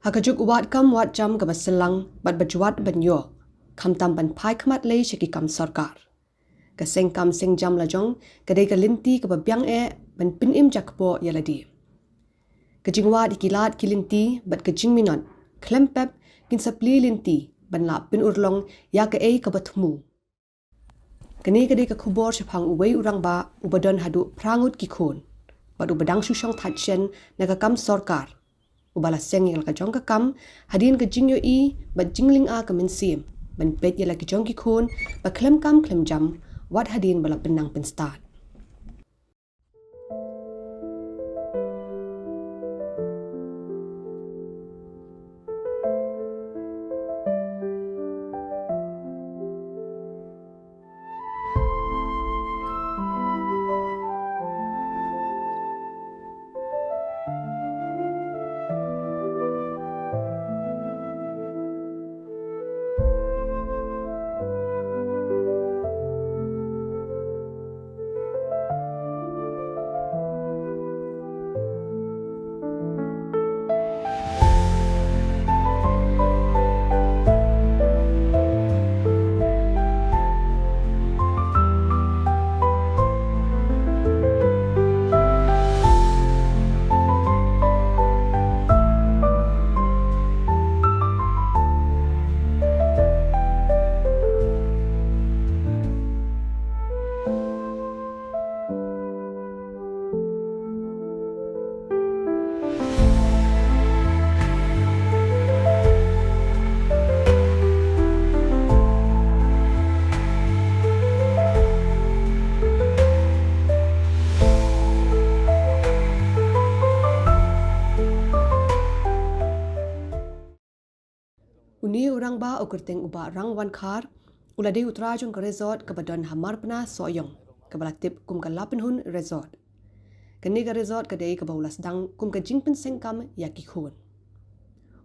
Hakajuk wat kam wat jam ka baselang bat bajuat banyo. Kam tam ban pai khamat lei shiki kam sarkar. Ka seng kam seng jam lajong kadai ka linti ka babyang ban pin im jakpo yaladi. Kajing wat ikilat kilinti bat kajing minot. Klempep kin sapli linti ban la pin urlong ya ka ka batmu. Kani kadai ka kubor syapang uwei urang ba ubadon hadu prangut kikun. Bat ubadang susyong tatchen naga kam sarkar. Ubala seng yang kajong ka kam hadin ka jingyo bat jingling ka minsim ban pet yala kajong ki khun ba klem kam klem jam wat hadin bala penang penstat. Uni orang ba ukerteng uba rang wan khar ulade utra jong ke resort ke badon hamar pena soyong ke balatip kum ke lapin hun resort. Kini ke resort ke dei ke baulas dang kum ke jingpen sengkam ya ki khun.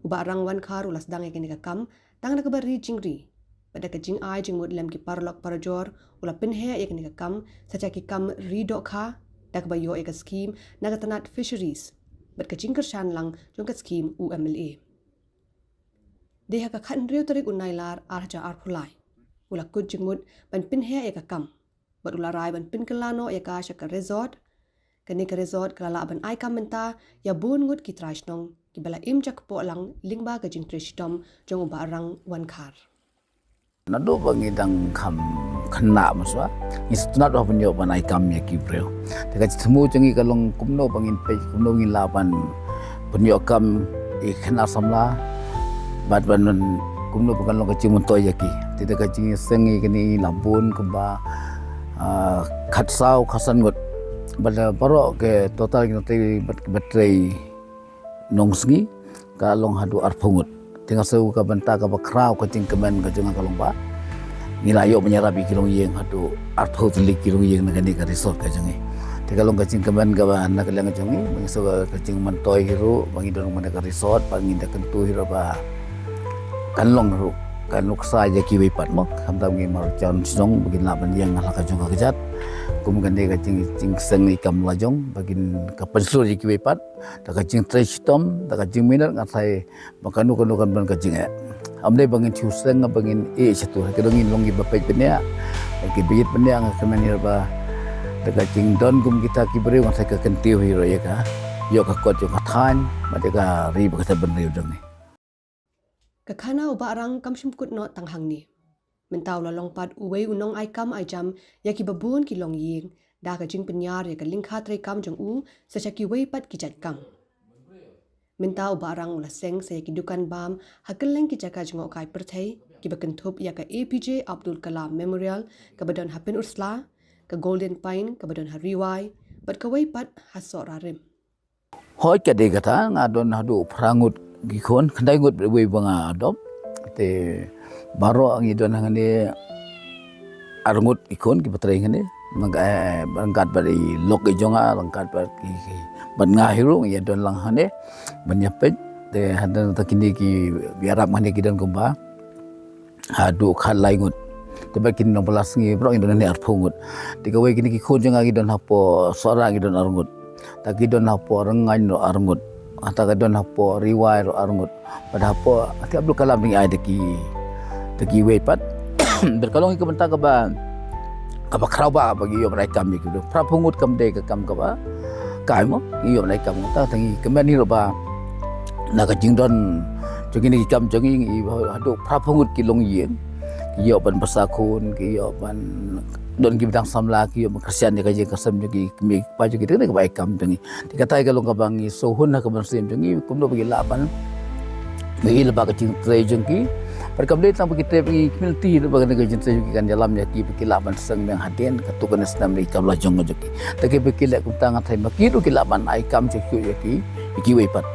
Uba rang wan khar ulas dang ya kini ke kam dang na ke bari jingri. Pada ke jing ai jing mud lem ki parlok parajor ula pinhe ya kini ke kam saja ki kam ridok kha dak bayo ya ke skim na ke tanat fisheries. Bat ke jing kershan lang jong ke skim UMLA. Dia ka khan riu tarik unailar arja arpulai. Ula kut jengmut ban pin he ya ka kam. Bat ula rai ban pin kelano ya ka syaka resort. Kani ka resort kelala ban ai kam menta ya bun ngut ki traishnong ki bala im jak po lang lingba ka jing trishtom jong uba arang wan khar. Nado bangidang kam kena maswa istunat wa punyo ban ai kam ya ki breu. Teka temu jengi kalong kumno bangin pe kumno ngin laban punyo kam I kena samla bat ban kumno pakan lo kecil muntoy yaki tidak kecil sengi kini labun keba khatsau khasan got bada paro ke total kini tei baterai nongsgi kalong hadu arpungut tinggal seu ka benta ka bakrau ka cingkemen ka junga kalong ba nilayo menyarabi kilong yeng hadu arpu telik kilong yeng nagani ka resort ka jungi kalong ka cingkemen ka ba na kalang jungi mengiso ka cing mantoy hiru bangidon mana ka resort panginda kentu hiru ba kanlong ru kan luksa je ki wipat mok hamtam ngi mar chan song bagin laban yang ala ka jong ka jat kum gande ka cing seng ni kam lajong bagin ka pensur je ki wipat ta ka cing trestom ta ka cing minar ngatai makanu kanu kan ban ka cing amde bangin chuseng bangin satu ka dongin longi bapai penya ki biyit penya nga kemenir ba ta ka cing don kum kita ki breu ngatai ka kentiu hiro ya ka yo ka kot yo ka than ma ka ri ba ka ban riu dong ni Kakana uba arang kam simkut no tanghang ni. Mentau la longpat uwei unong ai kam ai jam ya ki babun ki long ying da ka jing penyar ya ka lingkha tre kam jong u sa ki wei pat ki jat kam. Mentau uba arang ula seng sa ya ki dukan bam hakeleng ki jaka jong kai perthai ki bakentup ya ka APJ Abdul Kalam Memorial ka badon Hapin Ursla ka Golden Pine ka badon Hariwai bat ka wei pat hasor rarim. Hoi ka de kata ngadon hadu prangut gikon kandai ngut we banga adop te baro ang idon ngane arngut ikon ki patre ngane berangkat bari lok jonga berangkat bari ban ngahiru ya don lang hane banyapet te hadan takini ki biarap mane ki don kumba hadu khalai ngut te bakin 16 ngi bro idon ne arpungut tiga we kini ki khon jonga ki don hapo sora ki don arngut taki don hapo rengan no arngut ata kadon hapo riwai ro arngut pada hapo ati Abdul Kalam ni ai deki wepat berkalong ke benta ke ba kraba bagi yo mereka mi gitu pra pungut kam de ke kam ka ba kai mo yo mereka ta tangi kemen ni ro ba na ka jingdon jogi ni kam jogi hadu pra pungut ki long yen yo ban pasakun ki yo ban don ki bidang samla ki yo kersian ni kaje kasam jogi kemi paju kita ni baik kam tangi dikatai kalong ka bangi sohun na ka ban sim jogi kumno bagi lapan bagi lebah kecing tray jogi perkam dia tang kita pergi community tu bagi negara jentai jogi kan dalam ya ki pergi lapan seng yang hadian katukan senam ni kam lajong jogi tapi pergi lek kumtang atai makiru ki lapan ai kam jogi ki wepat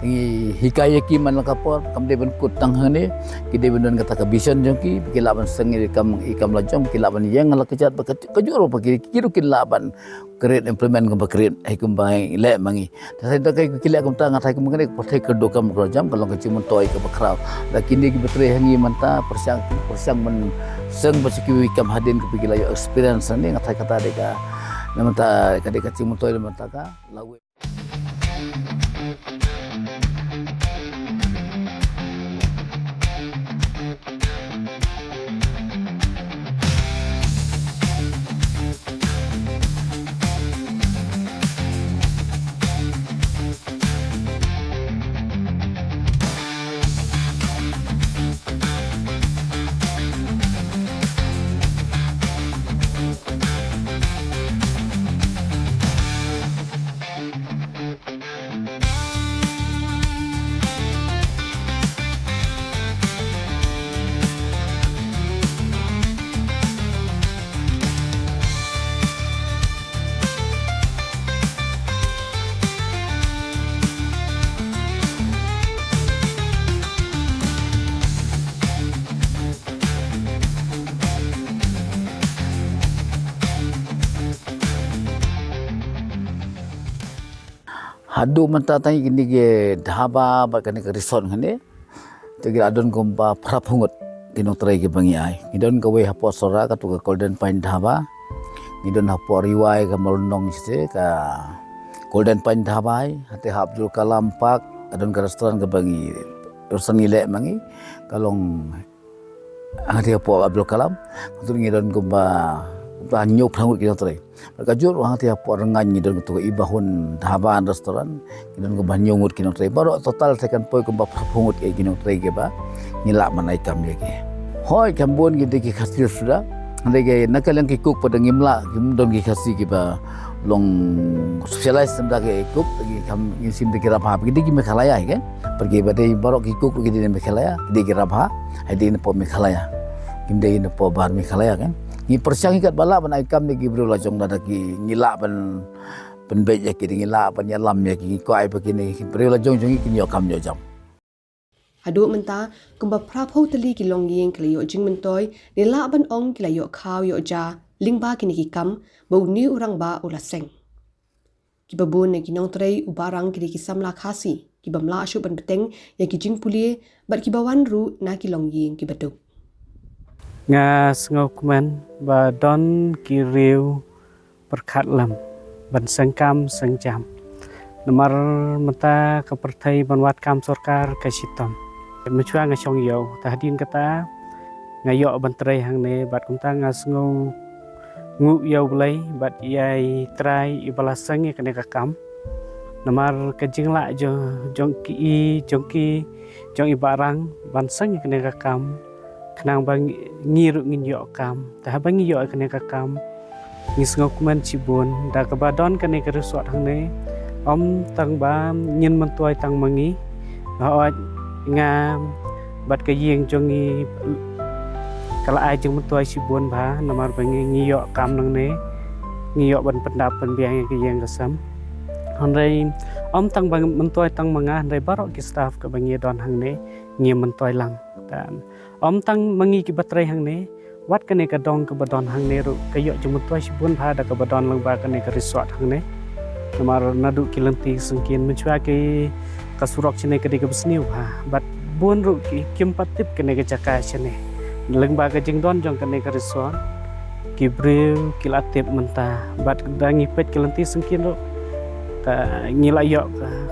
tingi hikaya ki man kapor kam de ben kut tang hane ki de ben kata ka vision jongki ki laban sengi ikam lajong ki laban yang la kejat kejuro pagi kiru ki laban create implement kam create ai kum bai le mangi ta ta kai ki le kum tang atai kum ngene pathai kedo kam jam kalau ke cimun toy ke bakrau lakini ki betre hangi manta persang men seng basiki kam hadin ke pigi layo experience ni ngatai kata deka namanta kadeka cimun toy manta ka lawe hadu manta tangi kini ke dhaba ba kani ke resort ngane tegi adon kompa phraphungut kinong trai ke bangi ai idon ka we hapo sora ka tu ka Golden Pine dhaba idon hapo riwai ka malundong se ka Golden Pine dhaba ai hate Abdul Kalam Park adon ka restoran ka bangi dosan ile mangi kalong hate hapo Abdul Kalam tu ngidon kompa banyak prangut kita try. Mereka jual orang tiap orang nganyi dan ketua ibahun dhaban restoran dan kebanyakan kita try. Baru total second point kumpa prangut kita try keba nilak mana ikam lagi. Hoi kambun kita kasih sudah. Lagi nak yang kikuk pada ngimla kemudian kasih keba long socialize tentang kikuk lagi kami sim dikira apa kita kita kalaya kan. Pergi pada baru kikuk kita di kalaya dikira apa. Hari ini pun kalaya. Kita ini pun bar kalaya kan. Ni persiang ikat bala ban aikam ni gibru lajong da ki ngila ban penbej ya ki ngila ban yalam ya ki ko ai begini bru lajong jong ki nyokam yo jam adu menta kumba prapho tali ki longyeng klayo jing mentoy nila ban ong klayo khaw yo ja lingba kini ki kam bo ni urang ba ulaseng ki babun ne ki nong trei ubarang ki samla khasi ki bamla ashu ban beteng ya ki jing pulie bat ki bawan ru na ki longyeng ki baduk nga sngau kuman ba don ki riu perkhat lam ban sangkam sangjam namar mata kepertai ban wat kam sarkar ka sitam mechua nga chong yo tahdin kata ngayo ban trai hang ne bat kumta nga sngau ngu yo blai bat yai trai ibalasang kene ka kam namar kajing la jo jongki jong ibarang ban sang kene ka kam kenang bang ngiru nginyo kam tah bang ngiyo kene ka kam ngisngok man cibun da ka badon kene ka resort hang ne om tang ba nyin man toy tang mangi ho nga bat ka yeng jongi kala ai jeng man toy cibun ba namar bang ngiyo kam nang ne ngiyo ban pendap ban biang ka yeng ka sam handai om tang bang man toy tang manga handai barok ki staff ka bang don hang ne ngiem man toy lang dan om tang mangi ki batrai hang ne wat kane ka dong ka badon hang ne ru kayo jumut toy sibun bha da ka badon lang ba kane ka resort hang ne namar nadu ki lenti sengkin menchua ki kasurok chene ka de ka besniu bha bat bun ru ki kim patip kane ka chaka chene lang ba ka jing don jong kane ka resort ki breu ki latip menta bat dangi pet ki lenti sengkin ru ta ngila yok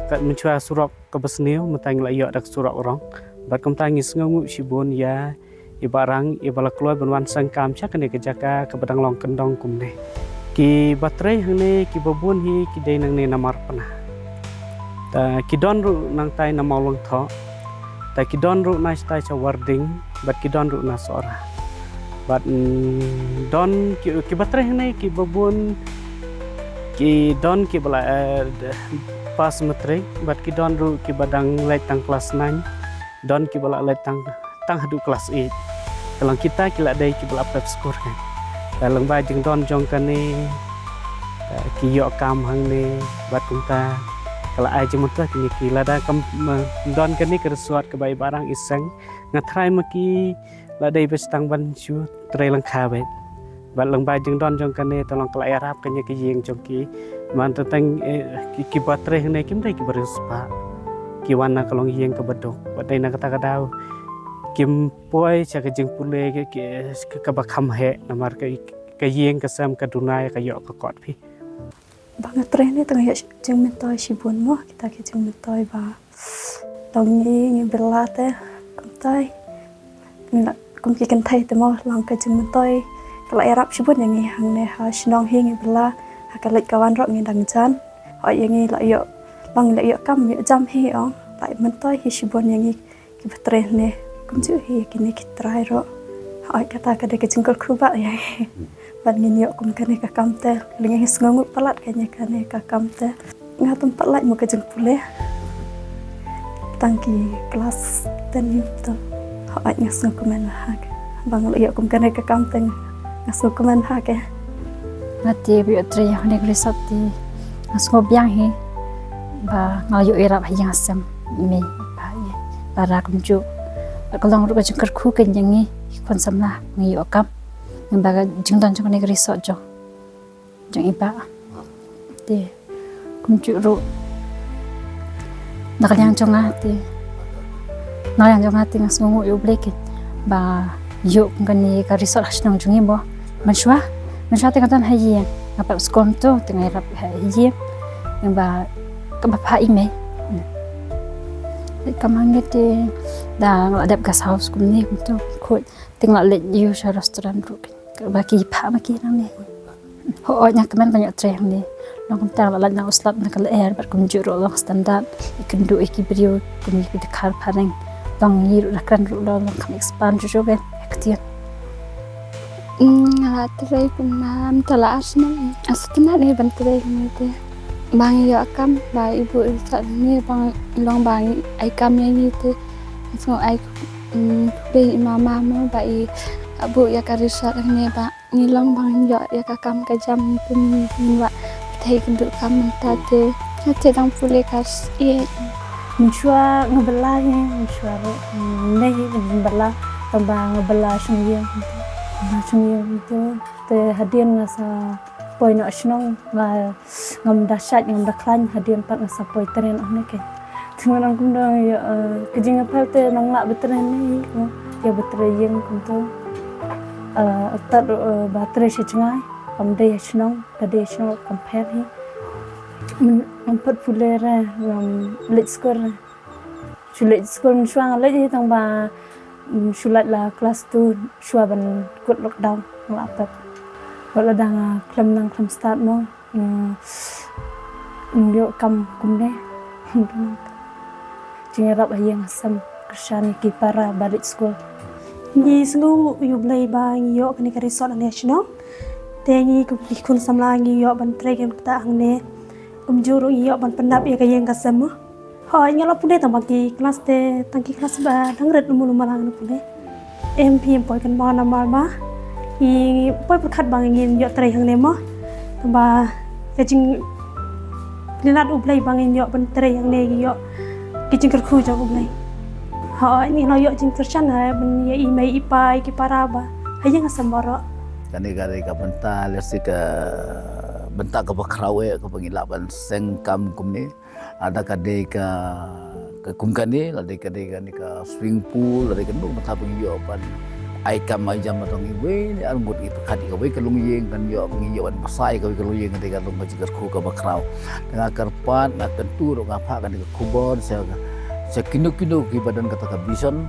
ka menchua surok ke besniu mata ngila yok dak surok orang bat kum ta ngis ngu sibun ya ibarang ibala keluar benwan sangkam cha kene ke jaka ke badang long kendong kumne ki baterai hane ki babun hi ki dei nang ne namar pana ta ki don ru nang tai na maulong tho ta ki don ru na stai cha warding bat ki don ru na sora bat don ki baterai hane ki babun ki don ki bala pas matrik bat ki don ru ki badang lai tang kelas 9 don ki bala lai tang hadu kelas 8 kalau kita kila dai ki bala prep score kan dalam ba jeng don jong kan ni ki yo kam hang ni bat kunta kalau ai jeng muta ki kila da kam don kan ni kersuat ke bai barang iseng ngatrai maki la dai bestang ban chu trai lang kha bet bat lang ba jeng don jong kan ni tolong kala arab kan ki yeng jong ki man tentang ki baterai hang ni kim dai ki berspa ki wana kalong yeng ke bedok bat dai na kata kadau kim poi cha ke jeng pule ke bakham he namar ke yeng ke sam ke dunai ke yo ke kot phi bang tre ni tengah ya jeng mentoi sibun mo kita ke jeng mentoi ba tong ni bela te kontai mina kum ki kan thai te mo lang ke jeng mentoi kala arab sibun yang ni hang ne ha shnong hi ngi bela ha ka lek kawan ro ngi dang jan ho yang ni la yo bang la yo kam yo jam hi ong lai mentoi hi sibun yang ni ki batre ne kunju hi kini kitrai ro ai kata ka de ke jengkol kruba ya ban ngin yo kum kane ka kamte lingi sngongu palat kanya kane ka kamte ngatum palat mo ke jengpule tangki kelas 10 to ai ngasung kumen ha bang yo kum kane ka kamte ngasung kumen ha ke ngati bi tre ya ne grisat ti ngasgo biang hi ba ngayo irap hayang asam me ba ye para kumju kalau orang macam kerku kenyangi kon samna ngi okam baga jingdan jong ne resort jong iba te kumju ru nakalyang jong ati ngasngu yo bleke ba yo ngani ka resort hasnang jungi bo manshwa te katan hayi apa skon to tengai rap hayi ba ka ba ime kamang te da adap gas house kumni kumto khot tingla let you sha restaurant ru baki pha maki nang ne ho nya kaman banyak tre ni long ta la na uslap na kal air bar kum juro long standard ikundu ekibrio kumni ki khar phareng tong yiru rakan ru long kam expand jo ben ektian ngala tre kumam tala asna asna ne ban tre ni te bang yo kam ba ibu sa ni bang long bang ai kam ni te so ai be mama mo ba i abu ya karisa ne ba ni long bang yo ya ka kam ka jam pun wa thai kundu kam ta te dang pule kas e menshua ngabela ni menshua ne ngabela tamba ngabela shungye itu te hadian ngasa poi no shnong la ngam dashat ngam daklan hadian pat ngasa poi tren ahne ke thunang kum do ya kijing apel te nang la betren ni ya betre yeng kum to tat batre shichngai kam de shnong ka de shnong compare hi ngam pat fulera ngam let score chulet score shwang le hi tang ba shulat la class 2 shwa ban kut lockdown ngla pat wala dang klam nang klam start mo yo kam kumne jingarap hayang asam kersan ki para balik school ni slu yu blai ba yo kani ka resort national te ni ku kun samla ngi yo ban trek ta angne juru yo ban pendap ya kayeng kasam ho ngala pune tamaki kelas te tangki kelas ba dangret lumul malang pune MP poi kan ba na mal ba i poi perkat bang ingin yo trai hang nemo tamba kajing linat ublai bang ingin yo ben trai hang ne yo kajing kerku jo ublai ha ni no yo jing tersan ha ben ya imai ipai ki paraba hayang sambaro kani gari ka bental si ka bentak ke bakrawe ke pengilapan sengkam kumni ada kade ka kum kani lade kade kani ka swimming pool lade kan mata pengiyo pan ai kam ai jam dong iwe ni argut itu kadi ka we kalung yeng kan yo ngiyo an pasai ka we kalung yeng ketika dong ka jigar ku ka bakrau dengan karpat na tentu ro ngapa kan ka kubon sa kinu ki badan kata ka bison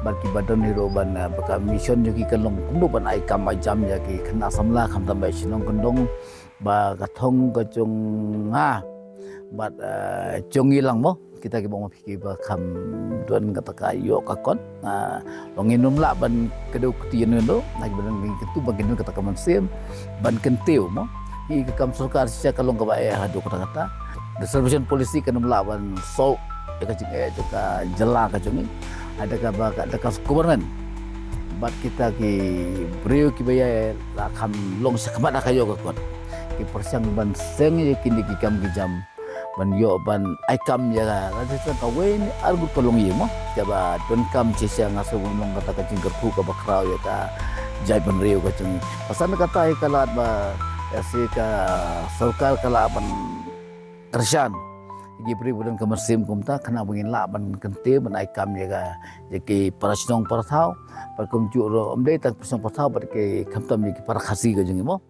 bar ki badan ni ro ban baka mission yo ki kalung kumdo ban ai kam ai jam ya ki khana samla kham tam bai sinong kondong ba ka thong ka chung ha bat chung ilang mo kita ki bong pikir ba kam tuan kata kayo kakon longinum la ban kedau ketian no lagi ban ketu bagian kata kaman sem ban kentiu mo i kam sokar sia kalong ka ba hadu kata reservation polisi kan melawan so ka jela ka cungi ada ka ba ada ka kubaran bat kita ki brio ki baya la kam long sakamat kayo kakon ki persiang ban seng ye kini ki kam ki jam ban yo ban ai kam ya la ta ka we ni argut kolong ye mo jaba don kam cisia ngaso ngomong kata ka jingker ku ka bakrau ya ka jai ban reu ka cungi pasan kata ai kalat ba si ka sarkar kala ban kersan gi beri bulan kemersim kumta kena bengin la ban kente ban ai kam ya ka jeki parasinong parathau par kumju ro omde tak persong parathau par ke kamtam ni para khasi ka jungi mo